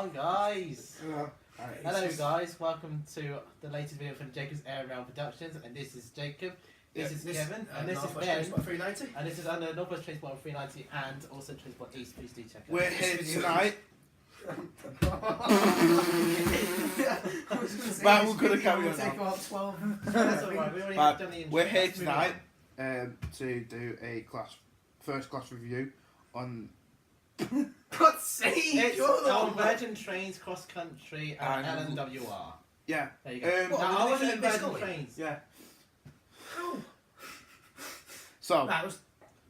on, guys. Right, Hello, guys. Welcome to the latest video from Jakobs Aerial Productions, and this is Jacob. This is Kevin, and this is Ben. trainspotter390. And this is under Northwest Trainspotter390 and also trainspoteast. Please do check out. We're here tonight. Right, we're gonna carry on Take now. about 12. That's alright. We already have done the intro. We're here Let's move on. tonight to do a first class review on God's sake! It's You're the on one. Virgin Trains Cross Country and And- LNWR. yeah. There you go. What, Now, I was wasn't it in this Virgin going? Trains. Yeah. Ow. So That was.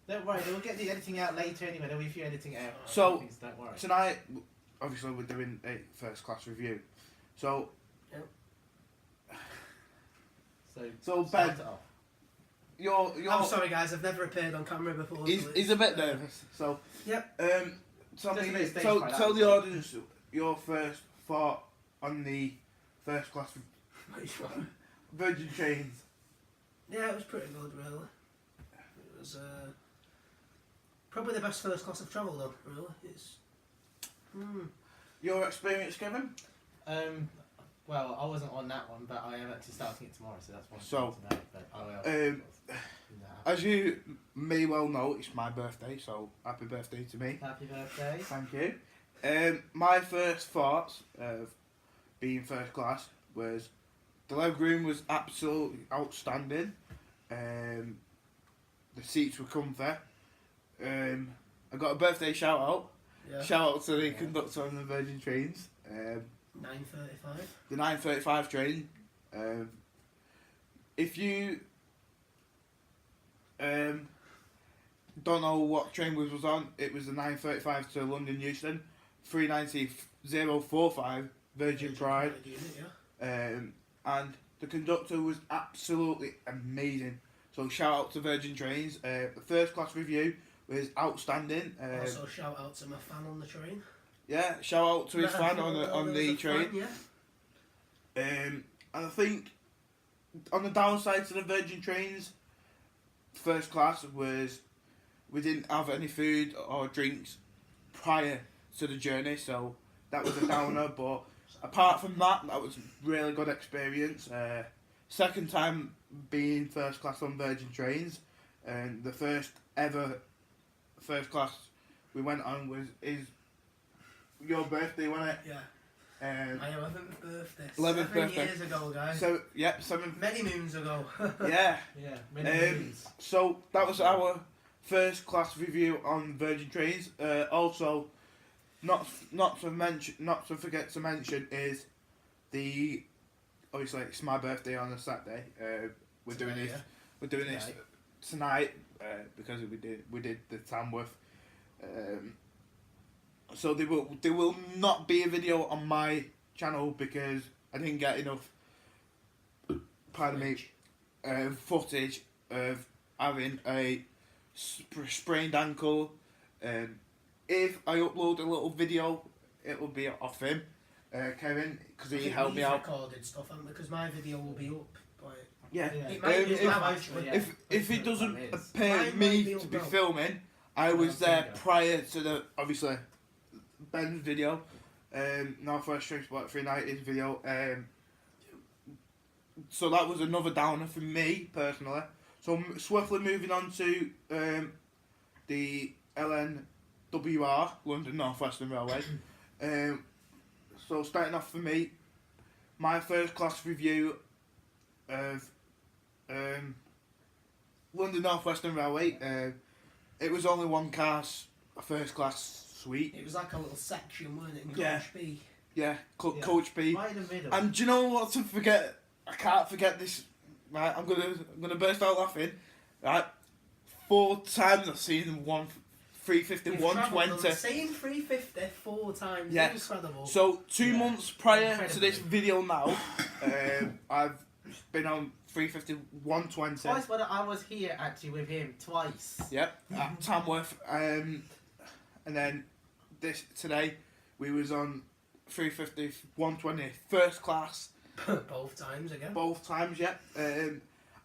Don't worry, we'll get the editing out later anyway. There'll be a few editing out. So- things, don't worry. tonight, obviously, we're doing a first class review. So So Ben, start it off. you're I'm sorry, guys. I've never appeared on camera before. he's a bit nervous. So Yep. tell Just a bit stage tell fright, tell that's the all. audience your first thought on the first class Which one? Virgin Trains. Yeah, it was pretty good, really. It was probably the best first class I've travelled on. Really, it's. Your experience, Kevin? Well, I wasn't on that one, but I am actually starting it tomorrow, so that's one So, tonight. But I will. As you may well know, it's my birthday, so happy birthday to me. Happy birthday. Thank you. My first thoughts of being first class was the leg room was absolutely outstanding. The seats were comfy. I got a birthday shout out. Yeah. Shout out to the conductor on the Virgin Trains. 9:35. The 9:35 train. If you don't know what train we was on, it was the 9:35 to London Euston, 39045 Virgin Pride, Unit, yeah. and the conductor was absolutely amazing. So shout out to Virgin Trains. The first class review was outstanding. Also, shout out to my fan on the train. Yeah, shout out to his fan on the There was a train. fan, yeah. And I think on the downside to the Virgin Trains, first class was we didn't have any food or drinks prior to the journey, so that was a downer. But apart from that, that was a really good experience. Second time being first class on Virgin Trains, and the first ever first class we went on is your birthday, wasn't it? Yeah. Um, My 11th birthday. 11th 7 birthday. years ago, guys. so yep, 7th. Many moons ago. Yeah. Yeah, many moons. So that was our first class review on Virgin Trains. Also, not to forget to mention is the obviously it's my birthday on a Saturday. We're doing Today, this. yeah. We're doing this tonight because we did the Tamworth. So there will not be a video on my channel because I didn't get enough. Pardon me. Footage of having a sprained ankle. If I upload a little video, it will be off him, Kevin, because he helped me out. Recorded stuff, haven't we? Because my video will be up. Like, Yeah. Yeah. it might be if- now, actually. yeah. If it doesn't It is. appear Mine me might be to be up now. filming, I was Yeah, there there you go. prior to the obviously Ben's video, Northwest Trainspotter390's video. So that was another downer for me personally. So swiftly moving on to the LNWR, London North Western Railway. So starting off for me, my first class review of London North Western Railway. It was only one car, a first class suite. It was like a little section, wasn't it? In Yeah. Coach B. Yeah, Yeah. Coach B. Right in the middle. And do you know what to forget? I can't forget this. Right, I'm gonna burst out laughing. Right, 4 times I've seen 350, We've travelled on 120. the same 350 4 times. Yes. Incredible. So 2 Yeah. months prior to Incredibly. this video now, I've been on 350, 120. Twice when I was here actually with him, twice. Yep, at Tamworth. And then today we was on 350, 120 first class. Both times again. Both times, yeah.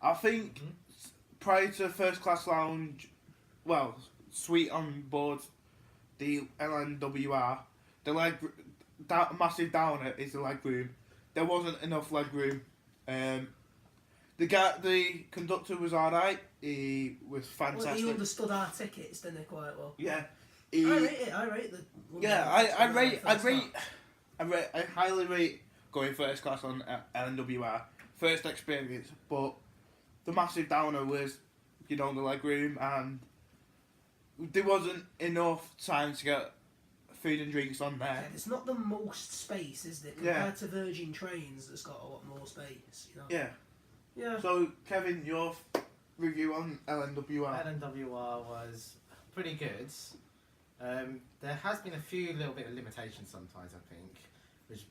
I think prior to first class lounge, well, suite on board the LNWR, the massive downer is the leg room. There wasn't enough leg room. The conductor was alright. He was fantastic. Well, he understood our tickets, didn't he, quite well? Yeah. I rate the. I highly rate going first class on LNWR. First experience, but the massive downer was, the leg room, and there wasn't enough time to get food and drinks on there. Yeah, it's not the most space, is it? Compared to Virgin Trains, that's got a lot more space. Yeah. Yeah. So, Kevin, your review on LNWR? LNWR was pretty good. There has been a few little bit of limitations sometimes, I think, which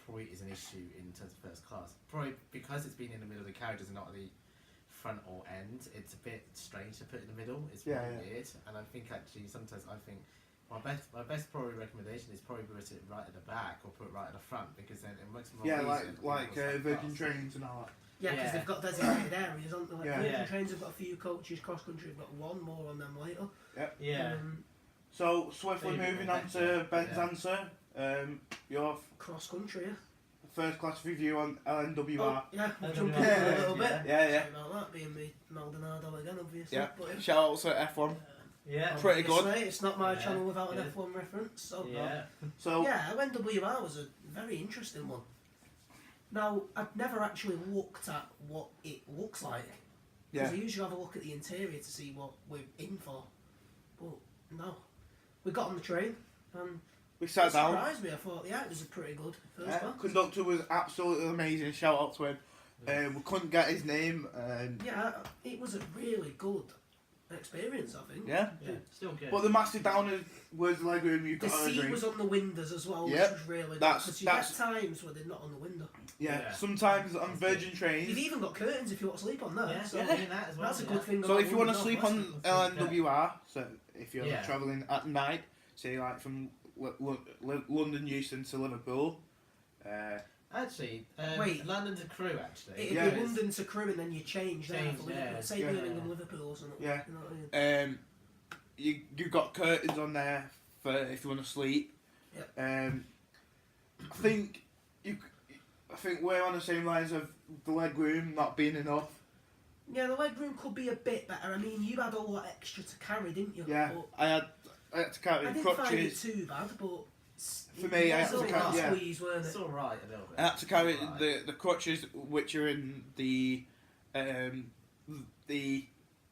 probably is an issue in terms of first class. Probably because it's been in the middle of the carriages and not at the front or end, it's a bit strange to put in the middle. It's really weird, and I think actually sometimes my best probably recommendation is probably put it right at the back or put it right at the front, because then it makes more easier. like Virgin Trains and all that. Yeah, because they've got designated areas, haven't they? Like Yeah. Virgin Trains have got a few coaches, cross country have got one, more on them later. Yep. Yeah. So, swiftly moving on to Ben's answer. Your Cross country, yeah. first class review on LNWR. Oh, yeah, we'll LNWR. jump in a little bit. Yeah. Sorry about that, being me Maldonado again, obviously. Yeah. But, Shout out to F1. Yeah. Pretty good. obviously, it's not my Yeah. channel without an Good. F1 reference. So, Yeah. So, yeah, LNWR was a very interesting one. Now, I've never actually looked at what it looks like. Because I usually have a look at the interior to see what we're in for. But no. We got on the train and we it sat down. surprised me. I thought, yeah, it was a pretty good first class. Conductor was absolutely amazing. Shout out to him. We couldn't get his name. Yeah, it was a really good experience, I think. Yeah. Yeah. Still good. But the massive downer was the leg room. You The got a seat drink. was on the windows as well, Yep. which was really good. That's- Because you that's- get times where they're not on the window. Yeah. Sometimes on Virgin Trains. You've even got curtains if you want to sleep on there. Yeah, so doing that as well. that's a good thing. So about if you want to London sleep North on West. LNWR, so if you're Yeah. travelling at night, say like from London Euston to Liverpool. Actually, Wait. London to Crewe actually. It'd Yeah. be London to Crewe and then you change there Change, for Liverpool. yeah. Say Yeah. Birmingham, Liverpool or something. Yeah. You know what I mean? You got curtains on there for if you want to sleep. Yep. I think we're on the same lines of the leg room not being enough. Yeah, the leg room could be a bit better. I mean, you had all that extra to carry, didn't you? Yeah, But I had to carry I didn't find it crutches. too bad, but For me, I had it was to all carry- right yeah. squeeze, weren't It's it? alright a little bit. I had to carry It's alright. the crutches which are in the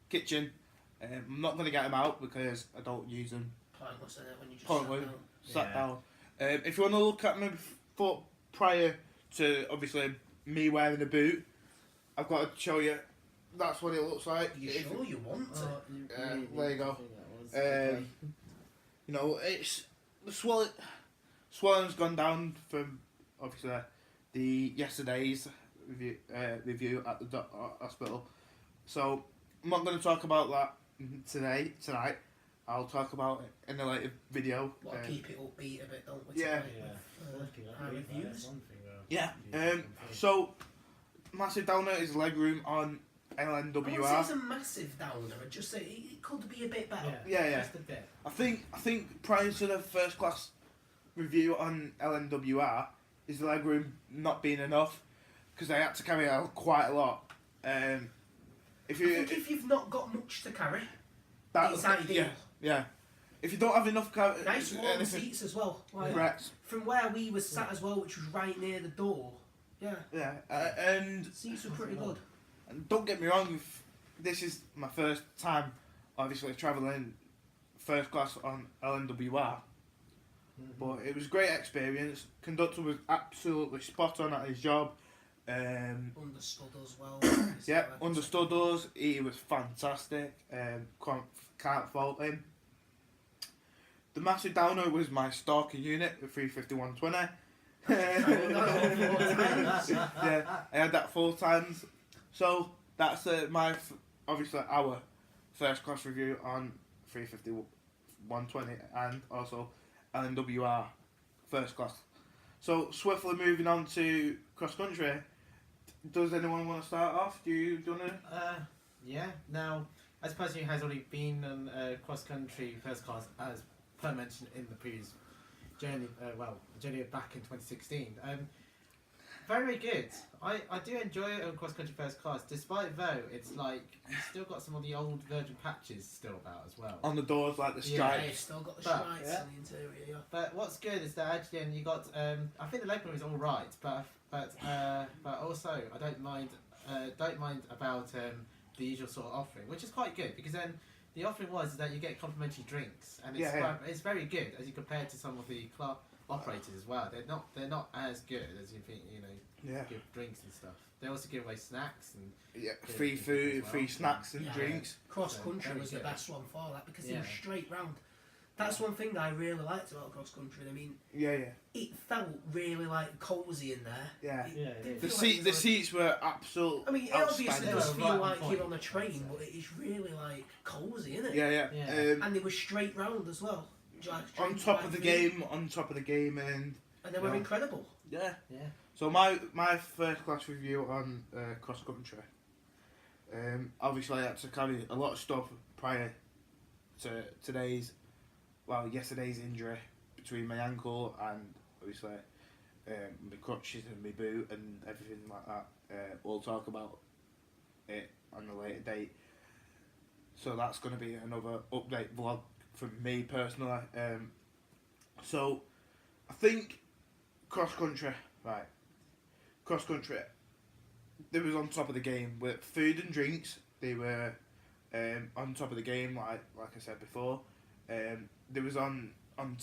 kitchen. I'm not going to get them out because I don't use them. Pointless, isn't it, when you just Pointless. sat down? Sat down. If you want to look at my foot prior to obviously me wearing a boot, I've got to show you. That's what it looks like. You If- sure you want to? there you go. You know, it's the swelling's gone down from obviously the yesterday's review at the hospital. So I'm not going to talk about that tonight. I'll talk about it in a later video. Got to keep it upbeat a bit, don't we? Yeah. tonight, our reviews. Yeah. So massive downer is leg room on I wouldn't say LNWR. it's a massive downer. I'd just say it could be a bit better. Yeah. Just a bit. I think prior to the first class review on LNWR is the leg room not being enough because I had to carry out quite a lot. If I think if you've not got much to carry, that, it's ideal. yeah. If you don't have enough carry, Nice warm seats as well. Like, correct. from where we was sat as well, which was right near the door. Yeah, Yeah, and seats were pretty good. don't get me wrong, this is my first time, obviously travelling first class on LNWR. But it was a great experience. Conductor was absolutely spot on at his job. Understood us well. Yeah, understood us. He was fantastic. Can't fault him. The massive downer was my stalker unit, the 35120. Yeah, I had that 4 times. So that's obviously our first class review on 35120 and also LNWR first class. So swiftly moving on to cross country. Does anyone want to start off? Do you want to? Yeah. Now, as a person who has already been on cross country first class, as per mentioned in the previous journey. Journey back in 2016. Very good. I do enjoy it on cross country first class, despite though it's like you still got some of the old Virgin patches still about as well. On the doors, like the Yeah. Yeah, stripes. you've still got the But- stripes yeah. on the interior. Yeah. But what's good is that actually, and you got. I think the legroom is all right, but also I don't mind about the usual sort of offering, which is quite good because then the offering was that you get complimentary drinks, and it's it's very good as you compare to some of the club operators as well. They're not as good as you think. You know, Yeah. give drinks and stuff. They also give away snacks and Yeah, Yeah, free as food, well. free snacks and Yeah. drinks. Cross So, country very was the good. best one for that because they Yeah. were straight round. That's one thing that I really liked about cross country. I mean, Yeah. it felt really like cosy in there. Yeah. It Yeah, it didn't is. The feel seat, like the it was seats were absolute. I mean, it obviously outstanding. does Right feel on like point, you're on a I'd train, say. but it's really like cosy, isn't it? Yeah. Yeah. And they were straight round as well. Like, straight On top right of the through. game, and And they were Yeah. incredible. yeah. Yeah. So my first class review on cross country. Obviously, I had to carry a lot of stuff prior to yesterday's injury between my ankle and obviously my crutches and my boot and everything like that. We'll talk about it on a later date. So that's going to be another update vlog from me personally. So I think cross country, right? Cross country. They was on top of the game with food and drinks. They were on top of the game, like I said before. They was on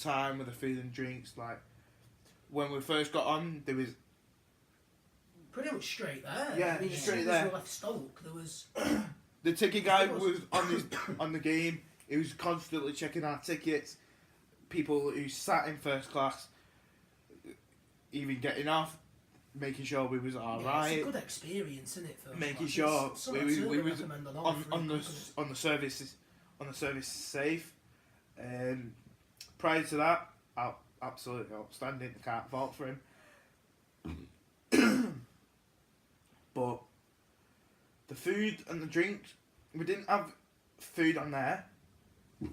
time with the food and drinks. Like when we first got on, there was Pretty much straight there. Yeah, I mean, as straight soon as there. we left Stoke, there was. the ticket guy Of course. was on the game. He was constantly checking our tickets. People who sat in first class, even getting off, making sure we was all It's right. a good experience, isn't it? For Making us? sure It's we something was- to we was recommend all on three on the companies. on the service safe. Prior to that, absolutely outstanding. I can't fault for him. But the food and the drinks, we didn't have food on there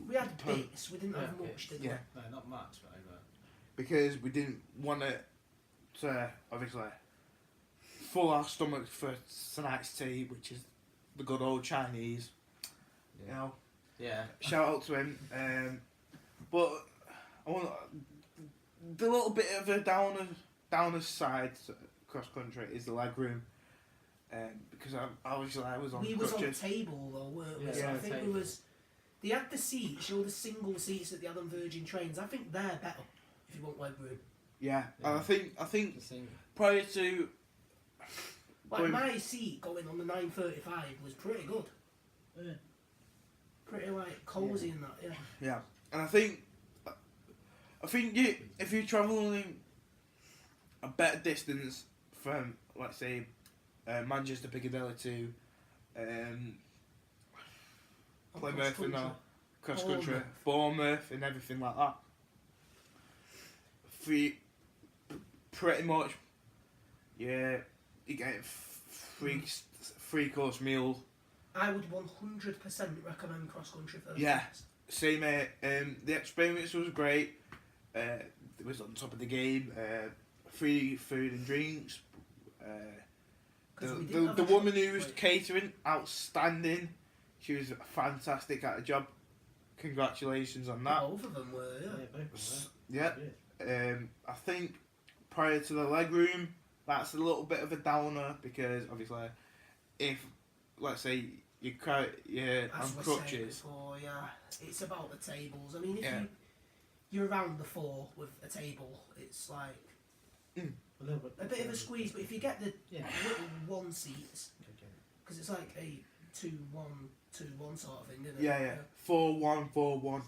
We had bits, we didn't have Yeah, much, did yeah. No, not much, but over. because we didn't want it to obviously fill our stomachs for tonight's tea, which is the good old Chinese. You know, Yeah. shout out to him. But I want the little bit of a downer side cross country is the leg room. Because I was on we was on the crutches. table though, weren't we? Yeah, So I on the think we table. was. They had the seats, you know, the single seats that they had on Virgin trains. I think they're better if you want leg room. Yeah, Yeah. and I think The same. prior to Like Going- my seat going on the 935 was pretty good. Yeah. Pretty like cosy and that, yeah. yeah, and I think you if you're travelling a better distance from let's say Manchester Piccadilly to Plymouth and all, cross country, Bournemouth and everything like that. Pretty much, yeah, you get free course meal. I would 100% recommend cross country first. Yeah. Same, the experience was great. It was on top of the game. Free food and drinks. 'Cause we didn't have The a woman choice, who was like- catering, outstanding. She was fantastic at her job. Congratulations on that. Both of them were, yeah. Yeah, both S- of them Yeah. were. I think prior to the leg room, that's a little bit of a downer because obviously, if let's say you're As on we said crutches, before, yeah, it's about the tables. I mean, if Yeah. you're around the four with a table, it's like A little bit. a bit of a squeeze. But if you get the Yeah. little one seats, Okay. because it's like a 2-1-2-1 sort of thing, isn't it? yeah, 4-1-4-1.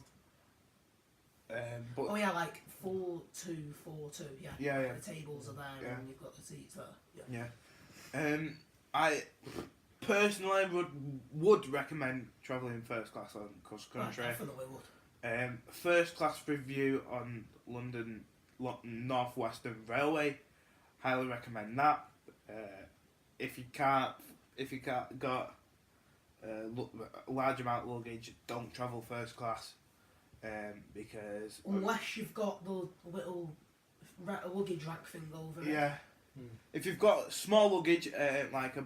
But Oh yeah, like 4-2-4-2. Yeah. Yeah, yeah. The tables are there, Yeah. and you've got the seats there. Yeah. yeah, I personally would recommend travelling first class on cross I country. definitely would. First class review on London North Western Railway. Highly recommend that. If you can't got a large amount of luggage, don't travel first class. because Unless you've got the little luggage rack thing over it. yeah, if you've got small luggage like a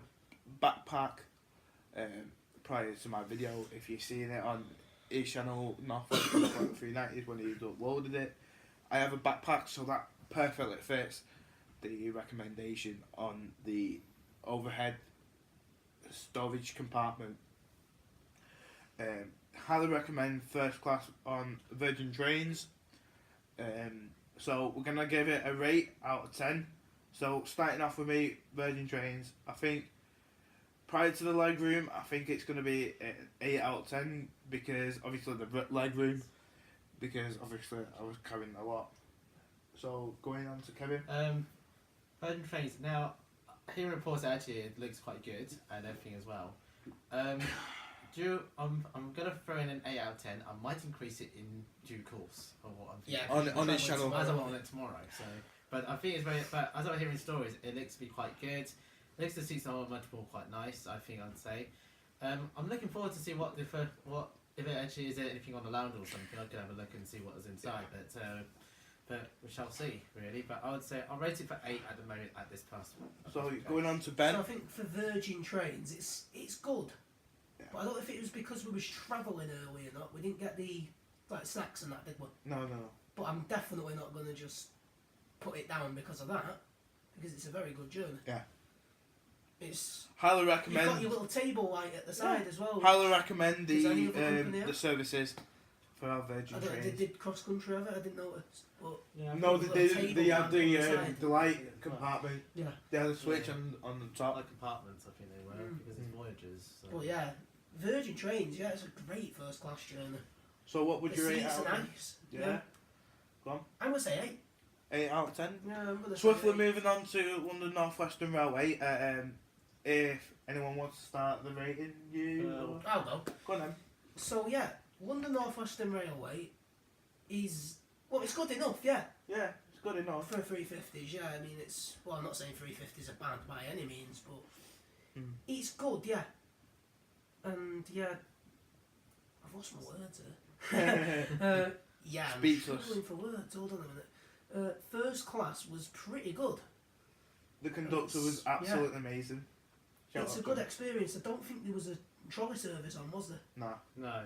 backpack, prior to my video, if you've seen it on his channel, trainspoteast390 is when he's uploaded it. I have a backpack, so that perfectly fits the recommendation on the overhead storage compartment. Highly recommend first class on Virgin Trains. So we're gonna give it a rate out of 10. So starting off with me, Virgin Trains, I think prior to the leg room, I think it's gonna be an 8 out of 10 because obviously the leg room, because obviously I was carrying a lot. So going on to Kevin. Virgin Trains. Now, hearing reports actually it looks quite good and everything as well. I'm gonna throw in an 8 out of 10. I might increase it in due course of what I'm thinking. On his channel. As I'm on it tomorrow. So, but I think it's very. But as I'm hearing stories, it looks to be quite good. Looks the seats are much more quite nice. I think I'd say. I'm looking forward to see what if it actually is anything on the lounge or something. I could have a look and see what is inside. But we shall see, really. But I would say I'll rate it for 8 at the moment at this past. So going on to Ben. So I think for Virgin Trains, it's good. Yeah. But I don't know if it was because we was travelling early or not. We didn't get the snacks and that, did we? No. But I'm definitely not going to just put it down because of that, because it's a very good journey. Yeah. It's Highly you've recommend. got your little table light at the side as well. Highly recommend Does any other company the have? services for our I Virgin don't, Trains. they did cross country have it. I didn't notice. But Yeah, No, Little they table had lamp on the side. the light compartment. yeah, They had a switch Yeah. on the top. like compartments. I think they were because it's voyages. So. but yeah, Virgin Trains. Yeah, it's a great first class journey. So what would The you rate seats out are of 10? nice. Yeah. Go on. I'm gonna say 8. 8 out of 10. Yeah, I'm gonna Swiftly say 8. moving on to London North Western Railway. If anyone wants to start the rating, I'll go. go on then. So yeah, London North Western Railway is it's good enough. Yeah. Yeah, it's good enough. For 350s, yeah, I mean I'm not saying 350s are bad by any means, but it's good, yeah. And yeah, I've lost my words here. Yeah, I'm Speechless. struggling for words. Hold on a minute. First class was pretty good. The conductor was absolutely amazing. Shout It's out a to good him. experience. I don't think there was a trolley service on, was there? Nah. No.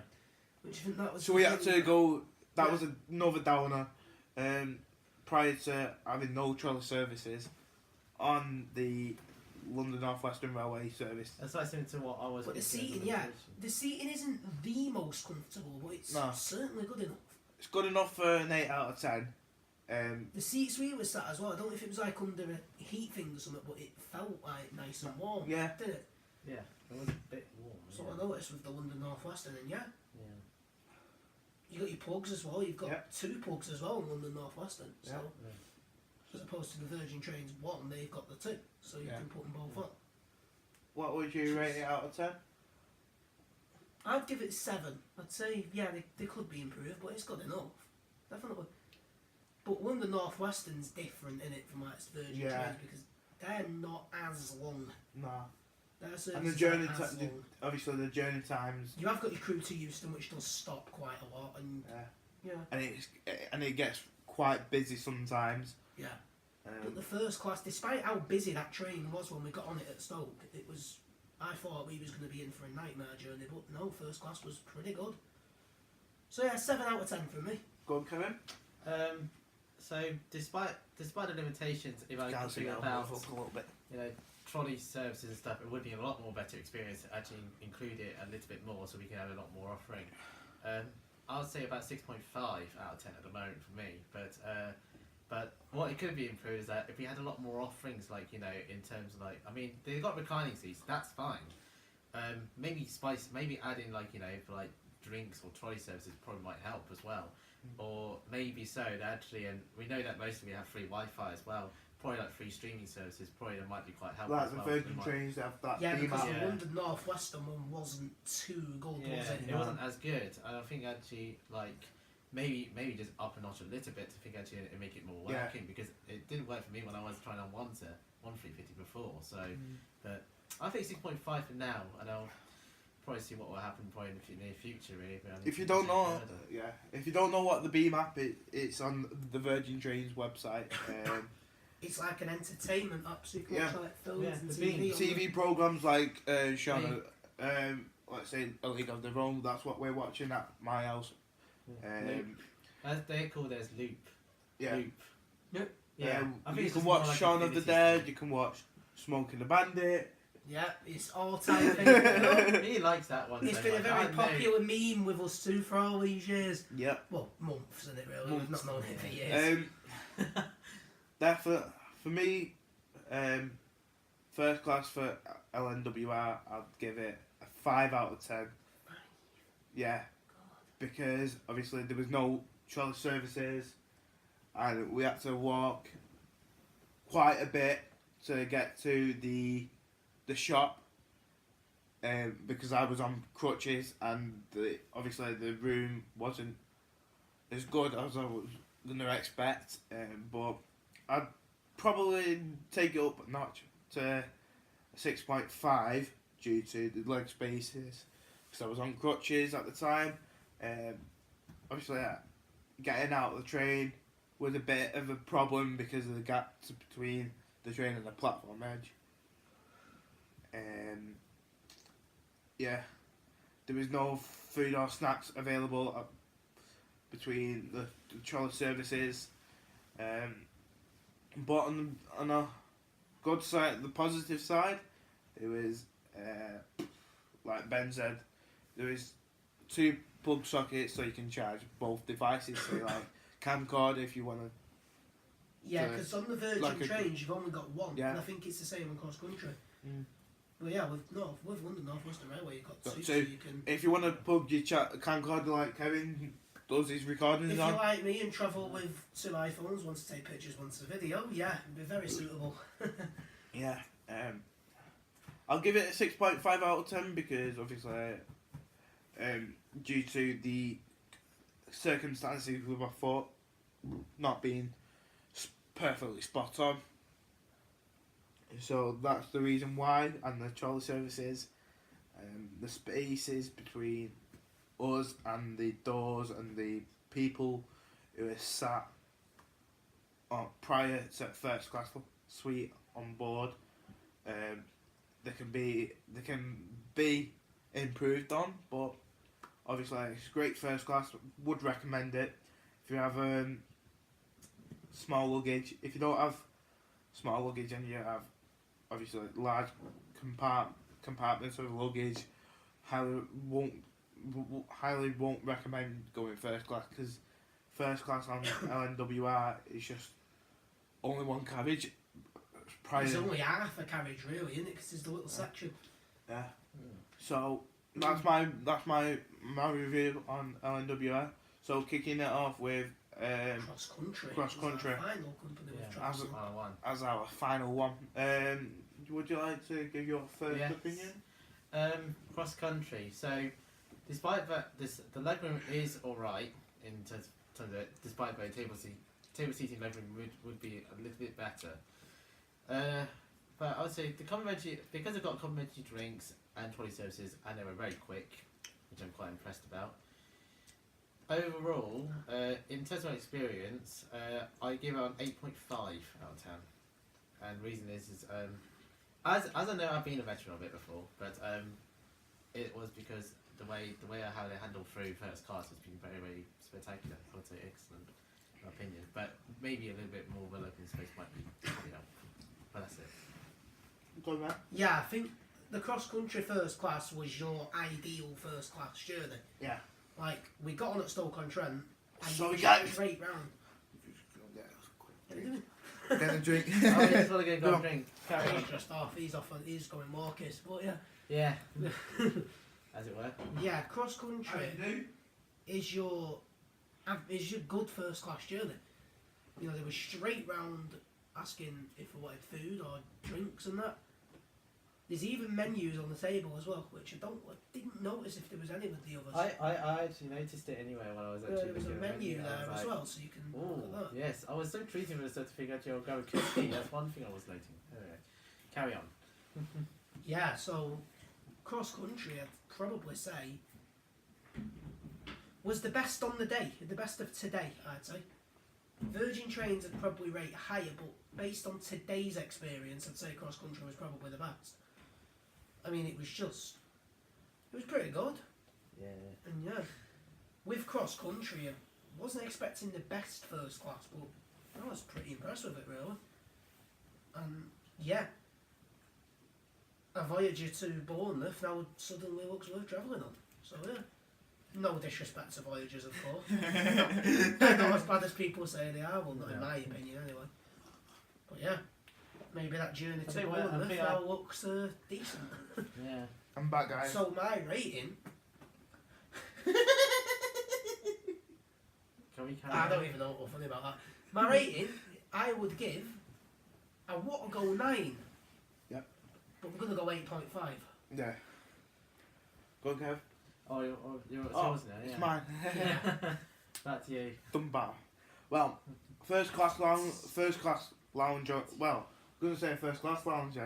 Which I think that was. So we had to go. That Yeah. was another downer. Prior to having no trolley services on the London North Western Railway service. That's like similar to what I was. But the thinking seating, as a yeah, limitation. the seating isn't the most comfortable, but it's No. certainly good enough. It's good enough for an 8 out of 10. The seats we were sat as well, I don't know if it was like under a heat thing or something, but it felt like nice and warm, Yeah. didn't it? Yeah, it was a bit warm. So yeah. I noticed with the London North Western, and yeah, Yeah. you got your plugs as well. You've got Yeah. 2 plugs as well in London North Western. So Yeah. as opposed to the Virgin Trains 1, they've got the 2, so you Yeah. can put them both on. What would you rate it out of 10? I'd give it 7. I'd say yeah, they could be improved, but it's good enough, definitely. But London North Western's different in it from like Virgin Yeah. Trains because they're not as long. Nah. Their And the services journey, aren't as long. obviously the journey times. You have got your crew to Euston, which does stop quite a lot, and Yeah. And it gets quite busy sometimes. yeah. But the first class, despite how busy that train was when we got on it at Stoke, it was. I thought we was going to be in for a nightmare journey, but no, first class was pretty good. So yeah, 7 out of 10 from me. Go on, Kevin. So despite the limitations, if I Can't could see think that about up a little bit. trolley services and stuff, it would be a lot more better experience to actually include it a little bit more, so we can have a lot more offering. I would say about 6.5 out of 10 at the moment for me, but what it could be improved is that if we had a lot more offerings, like in terms of they've got reclining seats, that's fine. Maybe adding for like drinks or trolley services probably might help as well, or maybe actually, and we know that mostly we have free Wi-Fi as well. Probably like free streaming services, probably that might be quite helpful. Like as the well. Virgin We might- Trains have that Yeah, beam because out. the Yeah. London North Western one wasn't too good, was Yeah, it? it wasn't as good. I think actually maybe just up a notch a little bit to think actually and make it more Yeah. working, because it didn't work for me when I was trying on one 350 before. So, but I think 6.5 for now. probably see what will happen probably in the near future. Really, but I need If to you don't check know, further. if you don't know what the B map is, it's on the Virgin Trains website. It's like an entertainment app, so you can Yeah. watch like films Yeah, and the TV. Beam. on TV programs like Shauna, Hey. let's say A League of Their Own. That's what we're watching at my house. Loop. As they call theirs Loop. Yeah. Loop. Yep. Yeah. I think You it's can just more watch like Shaun of the Infinity Dead. Stone. You can watch Smoking the Bandit. Yeah, it's all time thing. He likes that one. It's so been a much. very I know. popular meme with us two for all these years. Yep. Well, months, isn't it really? We've Months. not known it for years. Therefore, for me, first class for LNWR, I'd give it a 5 out of 10. Yeah, because obviously there was no trolley services, and we had to walk quite a bit to get to the shop. Because I was on crutches, and obviously the room wasn't as good as I was gonna expect. But I'd probably take it up a notch to 6.5 due to the leg spaces, because I was on crutches at the time. Obviously, getting out of the train was a bit of a problem because of the gaps between the train and the platform edge. Yeah, there was no food or snacks available between the trolley services. But on a good side, the positive side, it was like Ben said, there was 2 plug sockets so you can charge both devices. So like camcorder if you want to. Yeah, because on the Virgin like a- trains you've only got one, Yeah. and I think it's the same on cross country. Mm. But yeah, with London North Western Railway, you've got Got 2, two. so you can. If you want to plug your camcorder like Kevin does his recordings If on. you like me and travel with 2 iPhones, one to take pictures, one to video, yeah, it'd be very suitable. Yeah, I'll give it a 6.5 out of 10 because obviously, due to the circumstances with my foot not being perfectly spot on. So that's the reason why, and the trolley services, the spaces between us and the doors and the people who are sat prior to first class suite on board, they can be improved on, but obviously it's great first class. Would recommend it if you have small luggage. If you don't have small luggage and you have obviously large compartments of luggage, highly won't recommend going first class, because first class on LNWR is just only one carriage. It's only half a carriage, really, isn't it? Because there's the little section. Yeah. So that's my review on LNWR. So kicking it off with Cross country. Cross country. Final company with Yeah. tracks on. Final one. as our final one. Would you like to give your first Yes. opinion? Cross country. So, despite that, the legroom is alright in terms of it. Despite the table seating legroom would be a little bit better. But I would say the complimentary, because they've got complimentary drinks and trolley services, and they were very quick, which I'm quite impressed about. Overall, in terms of my experience, I give it an 8.5 out of 10. And the reason is as I know, I've been a veteran of it before, but it was because the way how they handled through first class has been very, very spectacular. I would say excellent, in my opinion. But maybe a little bit more of a local space might be helpful. But that's it. Go back. Yeah, I think the cross country first class was your ideal first class journey. Yeah. Like, we got on at Stoke-on-Trent and So we we got got- straight round. Get a drink. Oh, I just want to go Go on. drink. Carry on. He's just off, he's going Walkies. But yeah. Yeah. As it were. Yeah, cross country is your good first class journey. You know, they were straight round asking if I wanted food or drinks and that. There's even menus on the table as well, which I didn't notice if there was any with the others. I actually noticed it anyway when I was actually There was a looking at the menu I there was as like, well, so you can oh, look at that. yes. I was so treated with the certificate you'll go cookie. That's one thing I was noting. Anyway, carry on. Yeah, so cross country, I'd probably say, was the best on the day, the best of today, I'd say. Virgin Trains would probably rate higher, but based on today's experience, I'd say cross country was probably the best. I mean, it was pretty good. Yeah. And yeah, with cross country, I wasn't expecting the best first class, but I was pretty impressed with it, really. And yeah, a Voyager to Bournemouth now suddenly looks worth travelling on. So yeah, no disrespect to Voyagers, of course. They're not as bad as people say they are, well, not in my opinion anyway. But yeah, maybe that journey to Bournemouth now looks decent. Yeah. I'm back, guys. So my rating... Can we I don't even know what's funny about that. My rating, I would give a what go 9. Yep. But we're gonna go 8.5. Yeah. Go on, Kev. Oh, it's yours now, yeah. It's mine. Yeah. Back to you. Dunbar. Well, first class lounge. Well, I'm gonna say first class lounge,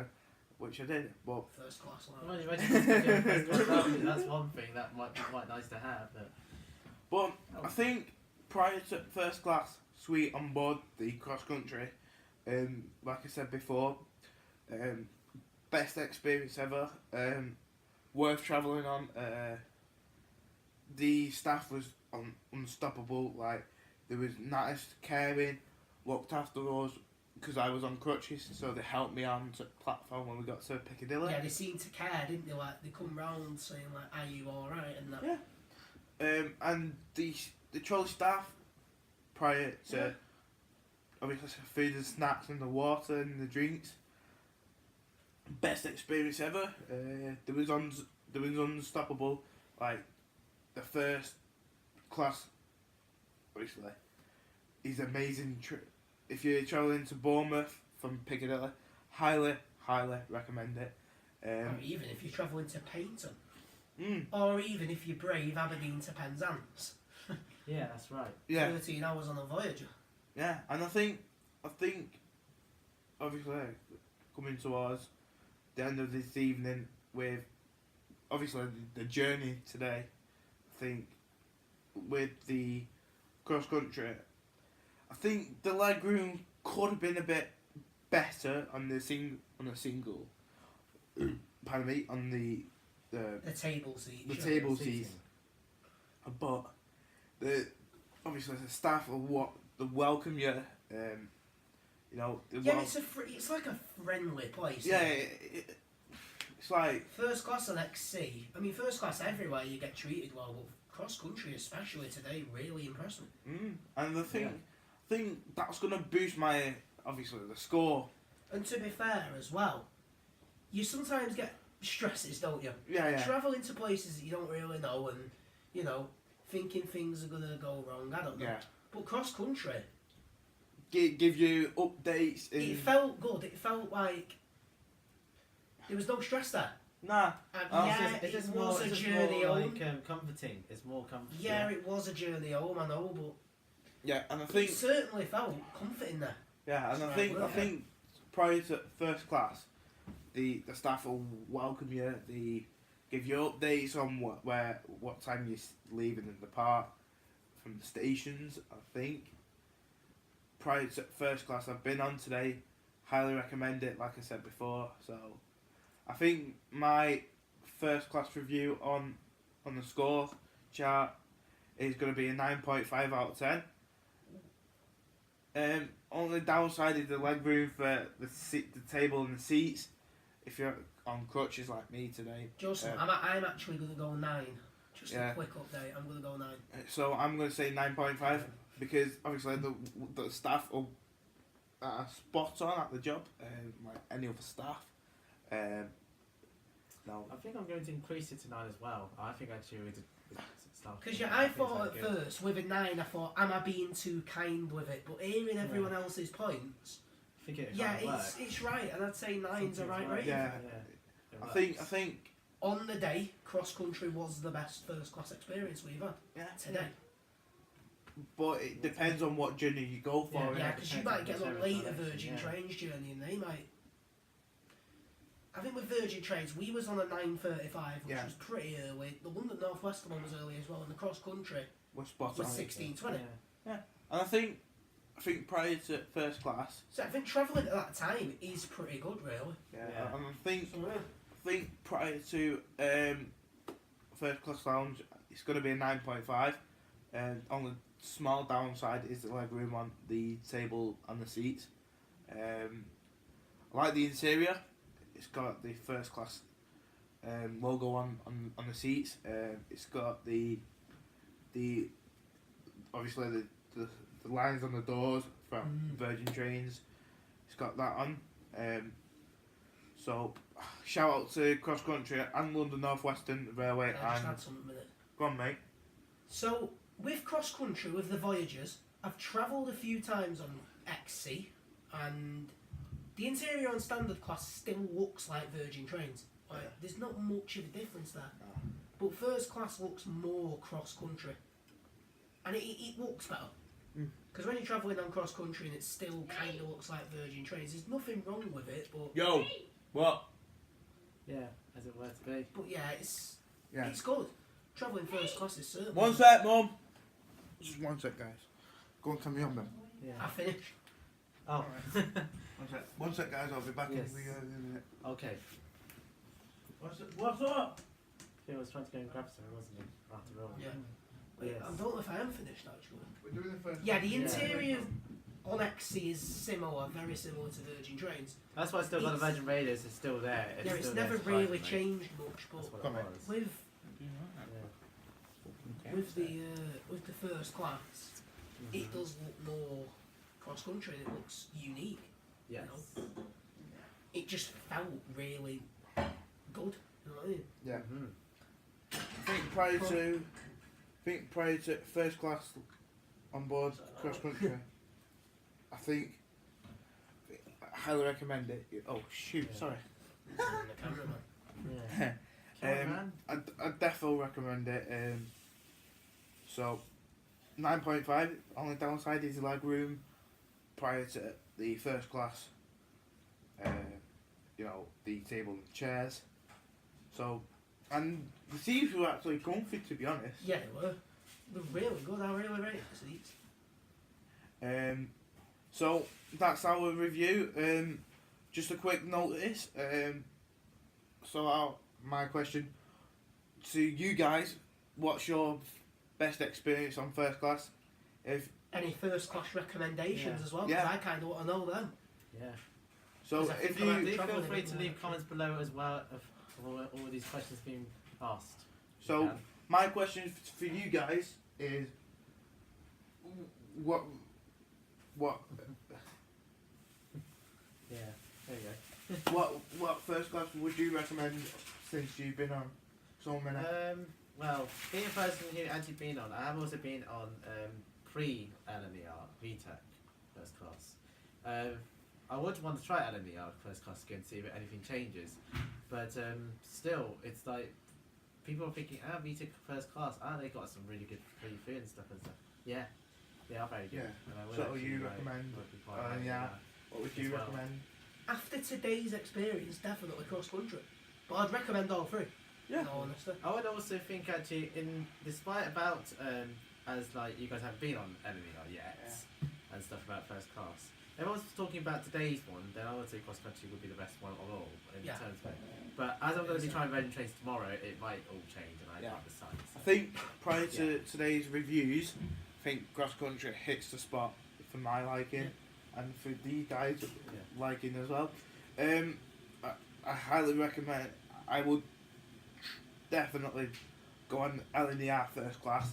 which I did, but First class Well, lounge. you mentioned first class lounge, that's one thing that might be quite nice to have. But I think prior to first class suite on board the cross country, like I said before, best experience ever. Worth travelling on. The staff was unstoppable. Like, there was nice, caring, looked after us because I was on crutches, so they helped me onto the platform when we got to Piccadilly. Yeah, they seemed to care, didn't they? Like, they come round saying, like, are you alright? And that. Yeah. And the trolley staff, prior to obviously food and snacks and the water and the drinks, best experience ever. There was unstoppable. Like, the first class, obviously, is amazing. If you're travelling to Bournemouth from Piccadilly, highly recommend it. Or even if you're travelling to Paignton. Or even if you're brave, Aberdeen to Penzance. yeah, that's right. Yeah. 13 hours on a Voyager. Yeah, and I think, obviously, coming towards the end of this evening with, obviously, the journey today, I think, with the cross country, I think the leg room could have been a bit better on the single. Pardon me, on the table seat. the table seats. But obviously the staff will welcome you. You know. It's like a friendly place. Yeah, it's like First class on XC. I mean, first class everywhere you get treated well, but cross country especially today really impressed me. And the thing, I think that's gonna boost my obviously the score. And to be fair as well, you sometimes get stresses, don't you? Yeah. Travelling to places that you don't really know, and you know, thinking things are gonna go wrong. I don't know. Yeah. But cross country, Give you updates. it felt good. It felt like there was no stress there. Nah. It was a journey more home. like comforting. It's more comforting. Yeah, it was a journey home. I know, but Yeah, and I it think certainly felt comforting there. yeah, and That's I right, think prior to first class, the staff will welcome you. They give you updates on what time you're leaving and depart from the stations. I think prior to first class I've been on today, highly recommend it. Like I said before, so I think my first class review on the score chart is going to be a 9.5 out of 10. Only downside is the leg room for the table and the seats. If you're on crutches like me today. Joseph, I'm actually going to go 9. Just Yeah. a quick update. I'm going to go 9. So I'm going to say 9.5 because obviously the staff are spot on at the job, like any other staff. No. I think I'm going to increase it to 9 as well. I think actually we did start. Because I thought at first with a 9, I thought, am I being too kind with it? But hearing everyone else's points, I think it's right, and I'd say 9's a right rating. Yeah. I think on the day, cross country was the best first class experience we've had today. But it depends on what journey you go for. Yeah, because you might get a later Virgin Trains journey, and they might. I think with Virgin Trains, we was on a 9:35, which Yeah. was pretty early. The London North Western one was early as well, and the cross country We're spot was on. 16:20. And I think prior to first class, So I think travelling at that time is pretty good, really. Yeah. and I think So, yeah. prior to first class lounge, it's going to be a 9.5. On the small downside is the leg room on the table and the seats. I like the interior. It's got the first class logo on the seats. It's got the obviously the lines on the doors from Virgin Trains. It's got that on. So shout out to Cross Country and London North Western Railway. I just And had something with it. go on, mate. So, with cross country, with the Voyagers, I've travelled a few times on XC, and the interior on standard class still looks like Virgin Trains. Like, Yeah. there's not much of a difference there. No. But first class looks more cross country, and it looks better. Because when you're travelling on cross country and it still kind of looks like Virgin Trains, there's nothing wrong with it. Yo, what? Yeah, as it were to be. But yeah, it's Yeah. good. Travelling first class is certainly. One sec, Mum. Just one sec, guys. Go and come me on then. Yeah. I finished. Oh. One sec, guys. I'll be back Yes. in a minute. Okay. What's up? He was trying to go and grab something, wasn't he? After all. Yeah. Yes. I don't know if I am finished actually. We're doing the first. Yeah, the Yeah. interior on XC is similar, very similar to Virgin Trains. That's why I still got the It's- Virgin Radius. It's still there. Yeah, it's still never there, surprisingly. really changed much, That's but what Come it on. was. with Yeah. with the first class, it does look more cross country and it looks unique. Yes. You know? It just felt really good. You know what I mean? Yeah. Mhm. I think prior to first class on board cross country, I highly recommend it. Oh shoot, Yeah. sorry. The cameraman. Yeah. Um, I definitely recommend it. So 9.5. Only downside is the leg room prior to the first class. You know, the table and chairs. So, and the seats were actually comfy, to be honest. Yeah, they were. They're really good. I really rate the seats. So that's our review. Just a quick notice. My question to you guys: what's your best experience on first class? If Any first class recommendations Yeah. as well? Because Yeah. I kind of want to know them. Yeah. so, 'Cause I if think I you Do feel Travelling free a to bit leave more. comments below as well of all these questions being asked. So- You can. my question for you guys is what Yeah. There you go. what first class would you recommend since you've been on so many? Well, being a person who actually been on, I have also been on pre-LMER VTEC first class. I would want to try LMER first class again, see if anything changes. But still, it's like people are thinking, VTEC first class, they got some really good free food and stuff and stuff. Yeah, they are very good. Yeah. And I would So actually, you like, recommend, would be quite happy yeah. with that. What would as you well. recommend? After today's experience, definitely cross country. But I'd recommend all three. Yeah. In all honesty. I would also think actually, despite about as like you guys haven't been on LMER yet and stuff about first class. Everyone's talking about today's one, then I would say cross country would be the best one of all in Yeah. terms of it. But as I'm going to be trying Virgin Trains tomorrow, it might all change and I can't decide. I think prior to today's reviews, I think cross country hits the spot for my liking and for the guys liking as well. I highly recommend. I would definitely go on LNER first class.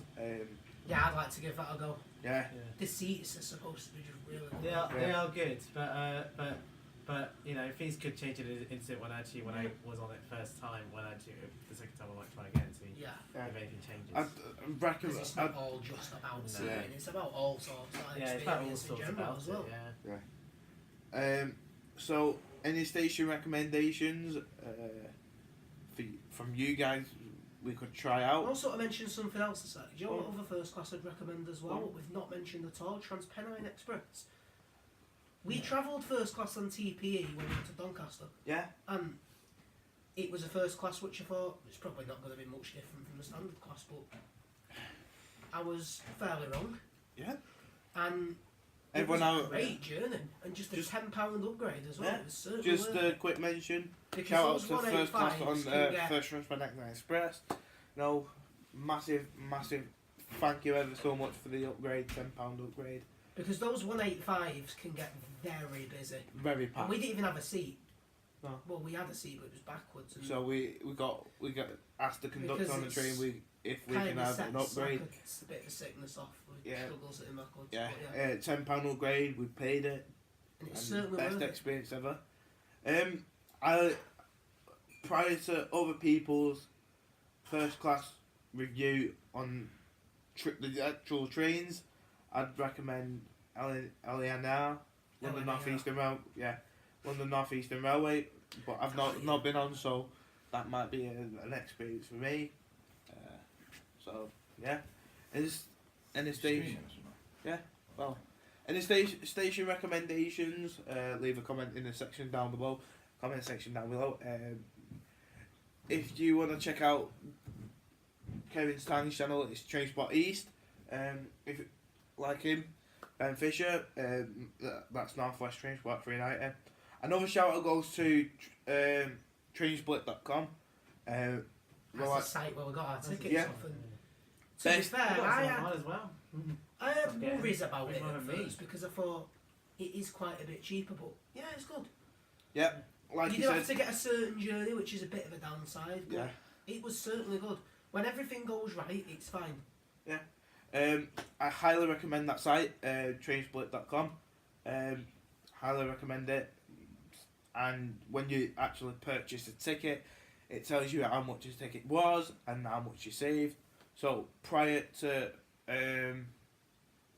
Yeah, I'd like to give that a go. Yeah. The seats are supposed to be just really good. They are good, but you know things could change in an instant when I was on it first time. The second time I might try again see Yeah. if anything changes. I'd Because recommend. it's not all just about No. seating, it's about all sorts of Yeah, it's about all experience in sorts general about as well. it. Yeah. So any station recommendations from you guys we could try I out? also to mention something else to say. Do you know what other first class I'd recommend as well? What we've not mentioned at all? Transpennine Express. We travelled first class on TPE when we went to Doncaster, Yeah. and it was a first class, which I thought it's probably not going to be much different from the standard class, but I was fairly wrong. Yeah. And Everyone it was out. a great journey, and just a £10 upgrade as well. Yeah. It was certainly Just worth a it. quick mention. Because Shout out those to first class 185s on can get- First Respect Express. No, massive thank you ever so much for the upgrade, £10 upgrade. Because those 185s can get very busy. Very And packed. we didn't even have a seat. No. Well, we had a seat, but it was backwards. And So we got asked the conductor Because on the train if we kind can of have sets an upgrade. like a bit of sickness off. We Yeah. struggle sitting backwards. Yeah, But yeah. £10 upgrade. We paid it. And it's And certainly best worth it. experience ever. I prior to other people's first class review on the actual trains, I'd recommend LNR, London LNR. North Eastern Railway. Yeah, London North Eastern Railway. But I've not been on, so that might be an experience for me. So yeah, any station. Yeah, well, any station recommendations? Leave a comment in the section down below. Comment section down below. If you want to check out Kevin's tiny channel, it's Trainspot390. If like him, Ben Fisher, that's Northwest Trainspotter390. Another shout out goes to trainsplit.com. That's the site where we got our tickets Yeah. off. And to be Best- fair, as well. I had Yeah. worries about Bit it more at than me. first because I thought it is quite a bit cheaper, but yeah, it's good. Yeah, like you you do have said. to get a certain journey, which is a bit of a downside, but Yeah. it was certainly good. When everything goes right, it's fine. I highly recommend that site, trainsplit.com. Highly recommend it. And when you actually purchase a ticket, it tells you how much your ticket was and how much you saved. So prior to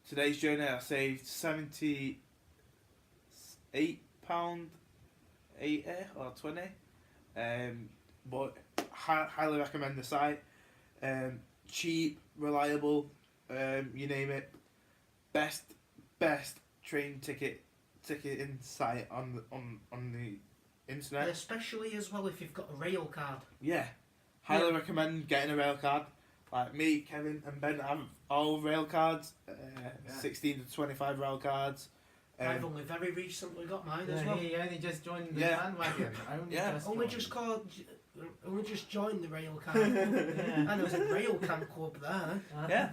today's journey, I saved £78.80 or 20. But highly recommend the site. Cheap, reliable, you name it. Best train ticketing site on the internet. Especially as well if you've got a rail card. Yeah, highly recommend getting a rail card. Like me, Kevin, and Ben have all rail cards. 16 to 25 rail cards. I've only very recently got mine as Yeah, well. he only just joined the Yeah. bandwagon. Only just joined the rail card. And there was a rail camp club there. Yeah.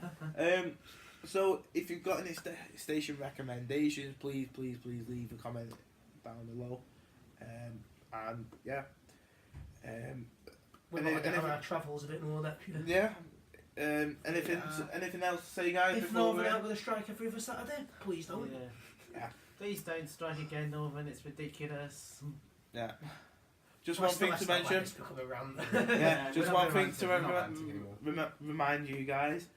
So if you've got any station recommendations, please leave a comment down below. And yeah. We're Any- going to get on anything- our travels a bit more next year. Yeah. Anything else to say, guys? If before Northern we- aren't going to strike every other Saturday, please don't. Yeah. Please don't strike again, Northern. It's ridiculous. Yeah. Just one thing to mention. It's become a rant. Yeah, we're just not one gonna thing rant to we're not ranting anymore. remind you guys.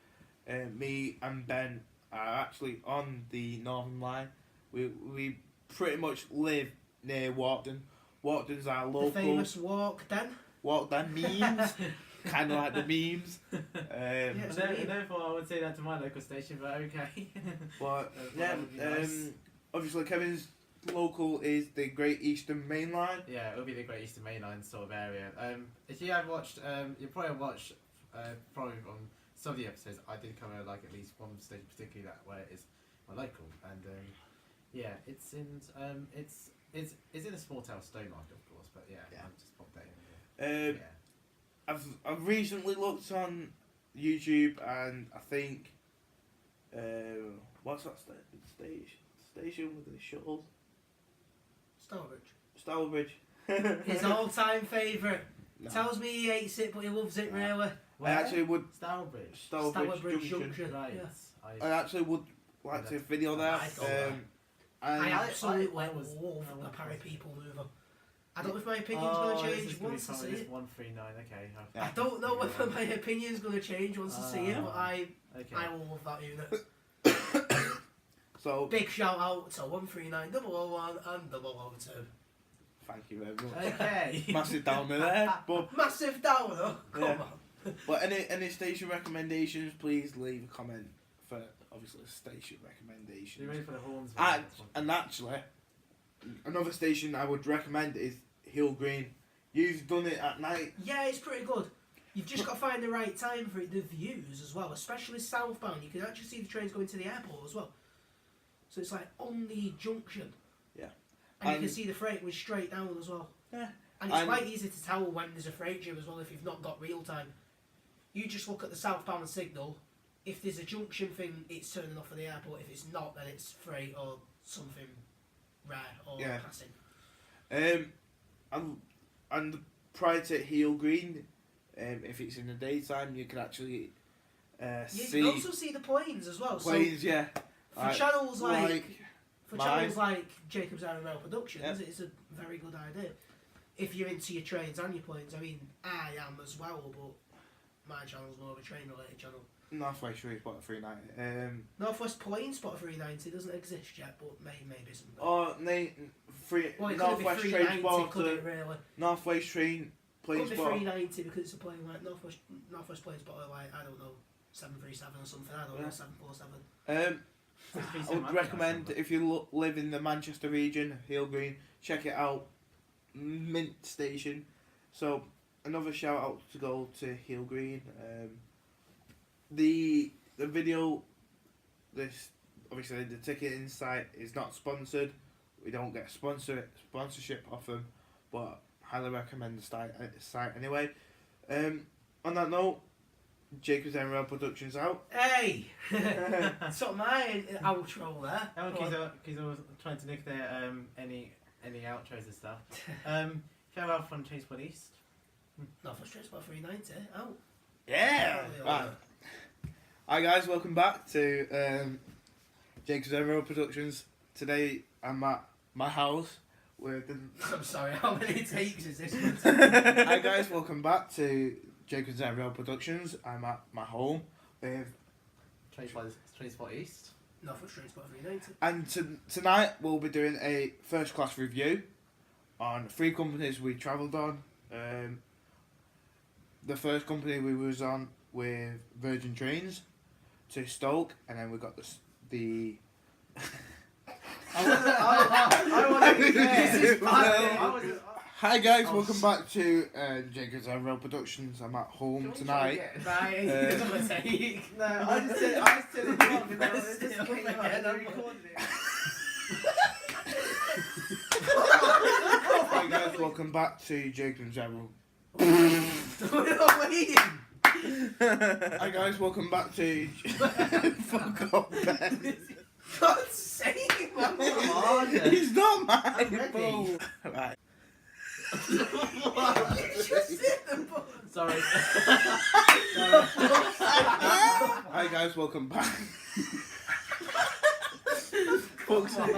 Me and Ben are actually on the Northern Line. We pretty much live near Walkden. Walkden's our The local. famous walk then. Walkden memes. Kind of like the memes. It's a meme. Therefore, I would say that to my local station, but okay. But That would be nice. obviously Kevin's local is the Great Eastern Main Line. Yeah, it'll be the Great Eastern Main Line sort of area. If you have watched, you probably have watched, probably on some of the episodes, I did cover like at least one station, particularly that where it is my local, and yeah, it's in a small town, Stowmarket, of course, but yeah, Yeah. I've just popped that in. Yeah. I've recently looked on YouTube and I think what's that station with the shuttles? Stourbridge. Stourbridge. His all-time favourite. No. Tells me he hates it, but he loves it really. I Where? actually would Stourbridge. Stourbridge Junction. Right. Yeah. I actually would like to video that. I'd go there. And I absolutely I was- love I the was- Parry People mover. I don't know if my opinion's going to change once I see it. 139. Okay. Yeah. I don't know whether my opinion's going to change once I see it, but I Okay. will love that unit. so Big shout out to 139, 001 and 002. thank you very much. Okay. Massive downer there, but Massive downer, come Yeah. on. But any station recommendations, please leave a comment for obviously station You recommendations. ready for the horns? And actually, another station I would recommend is Hill Green. You've done it at night. Yeah, it's pretty good. You've just got to find the right time for it. The views as well, especially southbound. You can actually see the trains going to the airport as well. So it's like on the junction. Yeah. And you can see the freight going straight down as well. Yeah. And it's quite easy to tell when there's a freight due as well if you've not got real time. You just look at the southbound signal. If there's a junction thing, it's turning off for the airport. If it's not, then it's freight or something rare or passing. And prior to Heel Green, if it's in the daytime, you can actually see. You can also see the planes as well. Planes, so yeah. For channels like mine. Jakobs N.h Productions, it's a very good idea. If you're into your trains and your planes, I mean, I am as well, but my channel's more of a train-related channel. Northwest Trainspotter390. Northwest Trainspotter390 doesn't exist yet, but maybe someday. Or Northwest Transport, could it Transporter. really? Northwest Train Could be Transport. 390 because it's a plane like Northwest Transporter, like, I don't know, 737 or something, I don't know, 747. I would recommend if you live in the Manchester region, Heel Green, check it out. Mint station. So another shout out to go to Heel Green. The video, this obviously the ticketing site is not sponsored. We don't get sponsorship off them, but highly recommend the site anyway. On that note, Jakobs N.h Productions out. Hey! Sort of my outro there. He's always trying to nick their any outros and stuff. Farewell from Trainspoteast. Northwest Transport390. Oh. Yeah! Right. Hi guys, welcome back to Jakobs N.h Productions. Today I'm at my house with I'm sorry, how many takes is this? Hi guys, welcome back to Jakobs N.h Productions. I'm at my home with Trainspoteast. Northwest Transport390. And tonight we'll be doing a first class review on 3 companies we travelled on. The first company we was on with Virgin Trains to Stoke, and then we got the Hi guys, welcome back to Jakobs N.h Productions. I'm at home tonight. No, I just said it wrong. And this came out and I recorded it. Hi guys, welcome back to Jakobs N.h. Hi guys, welcome back to Fuck off, Ben. God's sake, man. He's not mine, bro. Right. Sorry. Hi guys, welcome back. Fuck's sake.